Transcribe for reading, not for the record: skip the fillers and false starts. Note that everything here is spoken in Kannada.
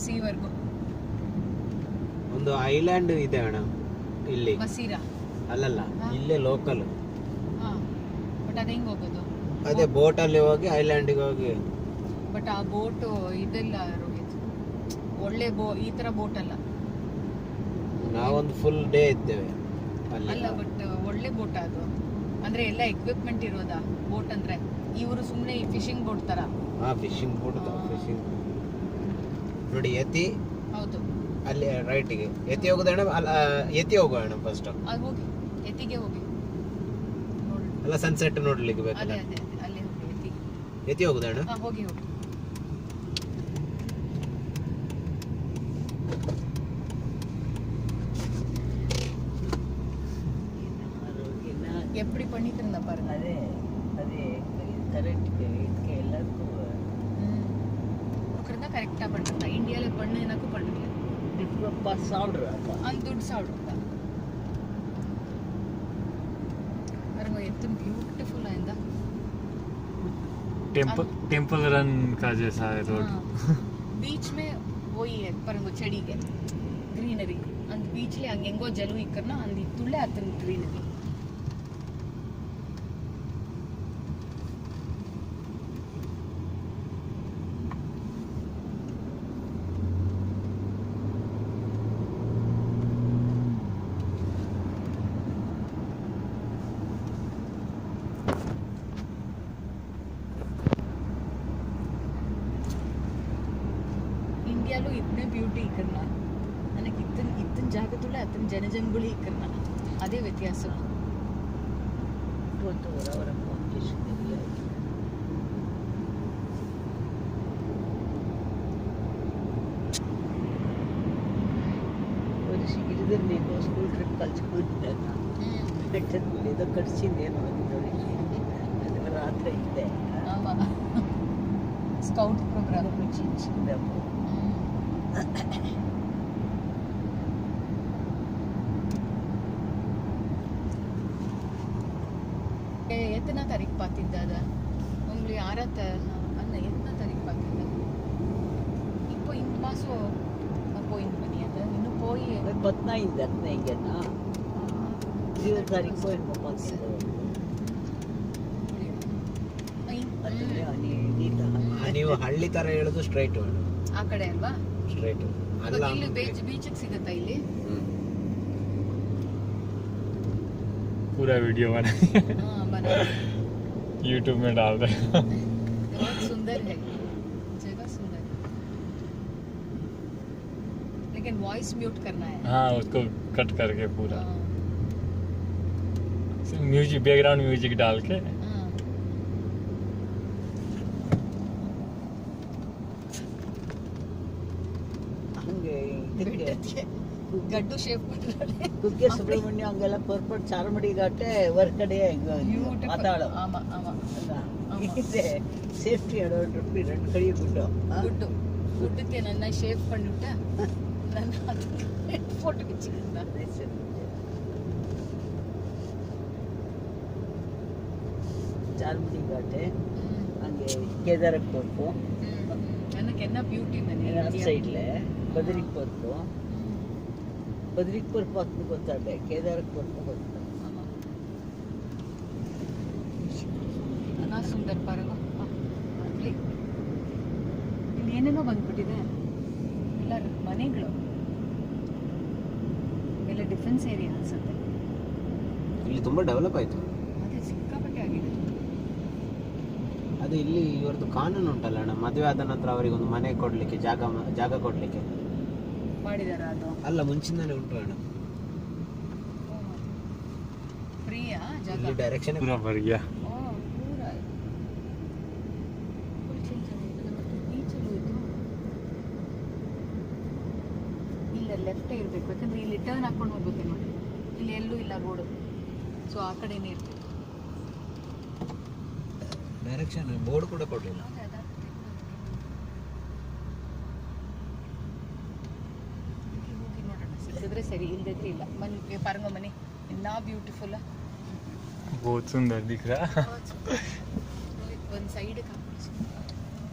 ಸಿ ವರ್ಗು ಒಂದು ಐಲ್ಯಾಂಡ್ ಇದೆ ಅಣ್ಣ ಇಲ್ಲಿ. ಮಸೀರಾ ಅಲ್ಲಲ್ಲ, ಇಲ್ಲೇ ಲೋಕಲ್. ಬಟ್ ಅದ ಹೆಂಗ್ ಹೋಗೋದು? ಅದೇ ಬೋಟ್ ಅಲ್ಲಿ ಹೋಗಿ ಐಲ್ಯಾಂಡಿಗೆ ಹೋಗಿ. ಬಟ್ ಆ ಬೋಟ್ ಇದೆಲ್ಲ ರೋಹಿತ್, ಒಳ್ಳೆ ಈ ತರ ಬೋಟ್ ಅಲ್ಲ. ನಾವೊಂದು ಫುಲ್ ಡೇ ಇದ್ದೇವೆ ಅಲ್ಲಿ. ಅಲ್ಲ ಬಟ್ ಒಳ್ಳೆ ಬೋಟ್ ಅದು, ಅಂದ್ರೆ ಎಲ್ಲ ಎಕ್ವಿಪ್ಮೆಂಟ್ ಇರೋದಾ ಬೋಟ್ ಅಂದ್ರೆ? ಇವರು ಸುಮ್ಮನೆ ಈ ಫಿಶಿಂಗ್ ಬೋಟ್ ತರ. ಫಿಶಿಂಗ್ ಬೋಟ್ ಫಿಶಿಂಗ್ ನೋಡಿ. ಎತ್ತಿ ಹೌದು, ಅಲ್ಲಿ ರೈಟಿಗೆ ಎತ್ತಿ ಹೋಗೋದಣ್ಣ. ಎತ್ತಿ ಹೋಗೋಣ ಫಸ್ಟ್. ಅಲ್ಲಿ ಹೋಗಿ ಎತ್ತಿಗೆ ಹೋಗಿ ಅಲ್ಲ, ಸನ್ಸೆಟ್ ನೋಡ್ಲಿಕ್ಕೆ ಬೇಕಲ್ಲ. ಅದೇ ಅಲ್ಲಿ ಹೋಗಿ ಎತ್ತಿ ಹೋಗುದಣ್ಣ. ಹೋಗಿ ಹೋಗಿ. எப்படி பண்ணிக்கிறதா பாருங்க. அதே கரெக்ட் இதுக்கு எல்லாருக்கும் உக்கறதா கரெக்ட்டா பண்றதா. இந்தியால பண்ணு எனக்கு பண்ணுங்க. டிஃபரண்ட் பாஸ் சாப்பிடுறாங்க. அந்த ದುಡ್ಡು சாப்பிடுறதா. பாருங்க एकदम ब्यूटीफुल आइंदा. टेंपल रन का जैसा है रोड. बीच में वही है பாருங்க செடிಗೆ ಗ್ರೀನರಿ. அந்த ಬೀಚ್ல ಹಂಗೆಂಗೋ ಜಲು ಇಕ್ಕರ್ನ ಅಂದಿ ತುಳ್ಳೆ ಆತನ ಗ್ರೀನರಿ. ఇండియాలో ఇతనే బ్యూటీ ఇక్కడన, మనకి ఇతని జాగ్రత్తలో అతని జనజంగుళి ఇక్కడన. అదే వ్యత్యాసం. ಅವರ ಕಾಂಪಿಟೇಷನ್ ಇಲ್ಲ. ഒരു ശീലിതം నేను స్కూల్ ట్రిప్ కలుసుకుంటాను. పెట్టదు ఏదో కడిచిందేమో అది రాత్రి అయితే. స్కౌట్ ప్రోగ్రామ్ చిన్నప్పుడు எத்தனை தாரீख பார்த்திருந்தா? உங்களுக்கு ஆறாத்த ಅಲ್ಲ ಎತ್ತನೇ ತಾರೀಕು பார்த்திருந்தா? இப்போ இந்த மாசம் போயிருந்து பண்ணி அது இன்னும் போய் 15 20 ತಾರೀಕು போயிருந்தோம் பார்த்திருந்தோம். ನೀವು ಹಳ್ಳಿ ತರ ಹೇಳೋದು ಸ್ಟ್ರೈಟ್ ಆ ಕಡೆ ಅಲ್ವಾ? ಸ್ಟ್ರೈಟ್ ಅಲ್ಲ, ಇಲ್ಲಿ ಬೀಚ್ ಸಿಗುತ್ತಾ ಇಲ್ಲಿ? पूरा वीडियो बना यूट्यूब में डाल रहे हैं. बहुत सुंदर है जगह, सुंदर है, लेकिन वॉइस म्यूट करना है. हाँ, उसको कट करके पूरा म्यूजिक, बैकग्राउंड म्यूजिक डाल के. ಗಡ್ಡು ಶೇಪ್ ಮಾಡಿದ್ರೆ ಕುಕ್ಕೆ ಸುಬ್ರಹ್ಮಣ್ಯ ಹಂಗೆಲ್ಲ ಪರ್ಪಟ್ ಚಾರ್ಮಡಿ ಘಾಟೆ ಹೊರಗಡೆ ಮಾತಾಡೋ ಇದೆ ಸೇಫ್ಟಿ ரெண்டு கழிய குட்டு குட்டுக்கு நல்லா ஷேப் பண்ணிவிட்டு நல்லா போட்டு வச்சுக்கிறேன். ಚಾರ್ಮಡಿ ಘಾಟೆ ಹಂಗೆ ಕೇದಾರಕ್ಕೆ போயிருக்கோம். எனக்கு என்ன பியூட்டி சைடில் பத்ரிக்கு போயிருக்கோம். ಬದ್ರಿಕ್ ಬರ್ಪಾತ್ನು ಗೊತ್ತಾಡೆ, ಕೇದಾರಕ್ಕೆ ಬರ್ತಾ ಗೊತ್ತಾಡ. ಸುಂದರ್ ಪಾರ್ಕ್ ಇಲ್ಲಿ ಏನೇನೋ ಬಂದ್ಬಿಟ್ಟಿದೆ. ಎಲ್ಲ ಮನೆಗಳು, ಎಲ್ಲ ಡಿಫೆನ್ಸ್ ಏರಿಯಾ ಅನ್ಸುತ್ತೆ. ಇಲ್ಲಿ ತುಂಬಾ ಡೆವಲಪ್ ಆಯ್ತು. ಅದೇ ಸಿಕ್ಕಾಪಟ್ಟೆ ಆಗಿದೆ. ಅದು ಇಲ್ಲಿ ಇವರದ್ದು ಕಾನೂನು ಉಂಟಲ್ಲ ಅಣ್ಣ, ಮದುವೆ ಆದ ನಂತರ ಅವರಿಗೆ ಒಂದು ಮನೆ ಕೊಡ್ಲಿಕ್ಕೆ, ಜಾಗ ಕೊಡ್ಲಿಕ್ಕೆ ಮಾಡಿದಾರ. ಅದು ಅಲ್ಲ, ಮುಂಚಿಂದಾನೆ ಉಂಟು ಅಣ್ಣ. ಫ್ರೀಯಾ ಜಾಗ? ಇಲ್ಲಿ ಡೈರೆಕ್ಷನ್ पूरा भर गया. ಪೂರಾ ಫುಲ್ ಚೇಂಜ್ ಆಗಿದೆ. ಮತ್ತೆ ಬೀಚಲ್ಲಿ ಹೋಯ್ತು. ಇಲ್ಲ ಲೆಫ್ಟೇ ಇರಬೇಕು, ಯಾಕಂದ್ರೆ ಇಲ್ಲಿ ಟರ್ನ್ ಹಾಕೊಂಡು ಹೋಗ್ಬೇಕು ನೋಡಿ. ಇಲ್ಲಿ ಎಲ್ಲೂ ಇಲ್ಲ ರೋಡು, ಸೊ ಆ ಕಡೆನೇ ಇರ್ಬೇಕು. ಡೈರೆಕ್ಷನ್ ಬೋರ್ಡ್ ಕೂಡ ಕೊಡಲಿಲ್ಲ. ಸಿಕ್ಕಿದ್ರೆ ಸರಿ, ಇಲ್ಲದಿದ್ರೆ ಇಲ್ಲ. ಮನೆ ಪಾರಂಗ ಮನೆ ಇನ್ನ ಬ್ಯೂಟಿಫುಲ್, बहुत सुंदर दिख रहा है. ಒಂದು ಸೈಡ್ ಕಾಣಿಸ್ತು.